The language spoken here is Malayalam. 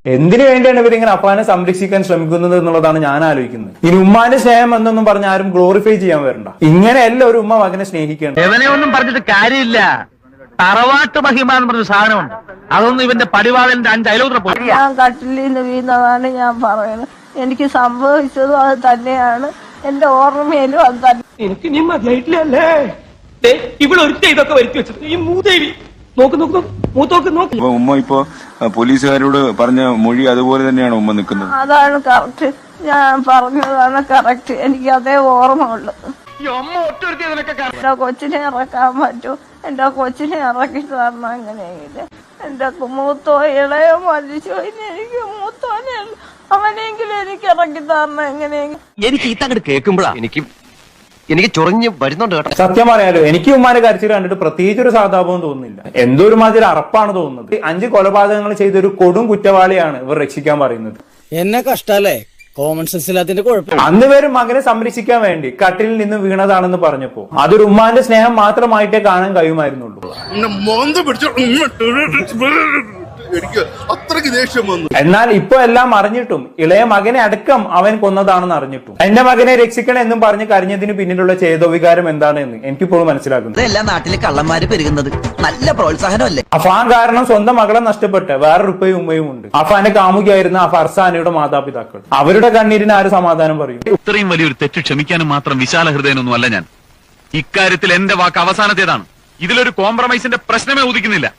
എന്തിനു വേണ്ടിയാണ് ഇവരിങ്ങനെ അഫാനെ സംരക്ഷിക്കാൻ ശ്രമിക്കുന്നത് എന്നുള്ളതാണ് ഞാൻ ആലോചിക്കുന്നത്. ഇനി ഉമ്മാന്റെ സ്നേഹം എന്നൊന്നും പറഞ്ഞ ആരും ഗ്ലോറിഫൈ ചെയ്യാൻ വരണ്ട. ഇങ്ങനെയല്ല ഒരു ഉമ്മ മകനെ സ്നേഹിക്കണം. എവനെ ഒന്നും പറഞ്ഞിട്ട് കാര്യമില്ല. തറവാട്ട് മഹിമ എന്ന് പറഞ്ഞ സാധനമുണ്ട്. അതൊന്നും ഇവന്റെ പടിവാളന്റെ 5 അയലോത്ര പോയി. ഞാൻ കട്ടിലിൽ നിന്ന് വീണതാണ് ഞാൻ പറയുന്നത്. എനിക്ക് സംഭവിച്ചതും അത് തന്നെയാണ്, എന്റെ ഓർമ്മയിലും അത് തന്നെ. എനിക്ക് നീ മതിയായിട്ടില്ലല്ലേ ഇവളൊരുത്ത ഇതൊക്കെ വരുത്തി വെച്ചത് ഈ മൂദേവി. ഉമ്മ ഇപ്പൊ പോലീസുകാരോട് പറഞ്ഞ മൊഴി അതുപോലെ തന്നെയാണ് ഉമ്മ നിൽക്കുന്നത്. അതാണ് കറക്റ്റ്, ഞാൻ പറഞ്ഞതാണ് കറക്റ്റ്. എനിക്ക് അതേ ഓർമ്മ ഉള്ളത്. എന്റെ കൊച്ചിനെ ഇറക്കാൻ പറ്റൂ, എന്റെ കൊച്ചിനെ ഇറക്കി തരണം. എങ്ങനെയെങ്കിലും എന്റെ മൂത്തോ ഇളയോ മരിച്ചോ, എനിക്ക് മൂത്തോനെ അവനെങ്കിലും എനിക്ക് ഇറക്കി തരണം. എങ്ങനെയെങ്കിലും എനിക്ക് ഈ തങ്ങട് കേൾക്കുമ്പോഴാ എനിക്ക് ചൊറിഞ്ഞ് വരുന്നുണ്ട് കേട്ടോ. സത്യം പറയാലോ, എനിക്ക് ഉമ്മാന്റെ കരച്ചിൽ കണ്ടിട്ട് പ്രത്യേകിച്ച് ഒരു സാധാപവും തോന്നുന്നില്ല. എന്തോ ഒരു മാതിരി അറപ്പാണ് തോന്നുന്നത്. 5 കൊലപാതകങ്ങൾ ചെയ്ത ഒരു കൊടും കുറ്റവാളിയാണ് ഇവർ രക്ഷിക്കാൻ പറയുന്നത്. എന്നെ കഷ്ടല്ലേ, കോമൺ സെൻസ് ഇല്ലാത്തതിന്റെ കുഴപ്പം. അന്ന് പേരും മകനെ സംരക്ഷിക്കാൻ വേണ്ടി കട്ടിലിൽ നിന്ന് വീണതാണെന്ന് പറഞ്ഞപ്പോ അതൊരു ഉമ്മാന്റെ സ്നേഹം മാത്രമായിട്ടേ കാണാൻ കഴിയുമായിരുന്നുള്ളൂ. എനിക്ക് അത്രയ്ക്ക് ദേഷ്യം വന്നു. എന്നാൽ ഇപ്പൊ എല്ലാം അറിഞ്ഞിട്ടും ഇളയ മകനെ അടക്കം അവൻ കൊന്നതാണെന്ന് അറിഞ്ഞിട്ടും എന്റെ മകനെ രക്ഷിക്കണം എന്നും പറഞ്ഞ് കരഞ്ഞതിന് പിന്നിലുള്ള ചേതോവികാരം എന്താണെന്ന് എനിക്കിപ്പോഴും മനസ്സിലാക്കുന്നു. എല്ലാ നാട്ടിലെ കള്ളന്മാര് പെരുകുന്നത് നല്ല പ്രോത്സാഹനമല്ലേ. അഫാൻ കാരണം സ്വന്തം മകളെ നഷ്ടപ്പെട്ട് വേറൊരു ഉപ്പയും ഉമ്മയും ഉണ്ട്. അഫാന്റെ കാമുകിയായിരുന്ന ഫർസാനയുടെ മാതാപിതാക്കൾ. അവരുടെ കണ്ണീരിന് ആര് സമാധാനം പറയും? ഇത്രയും വലിയൊരു തെറ്റ് ക്ഷമിക്കാനും മാത്രം വിശാല ഹൃദയനൊന്നും അല്ല ഞാൻ. ഇക്കാര്യത്തിൽ എന്റെ വാക്ക് അവസാനത്തേതാണ്. ഇതിലൊരു കോംപ്രമൈസിന്റെ പ്രശ്നമേ ഉദിക്കുന്നില്ല.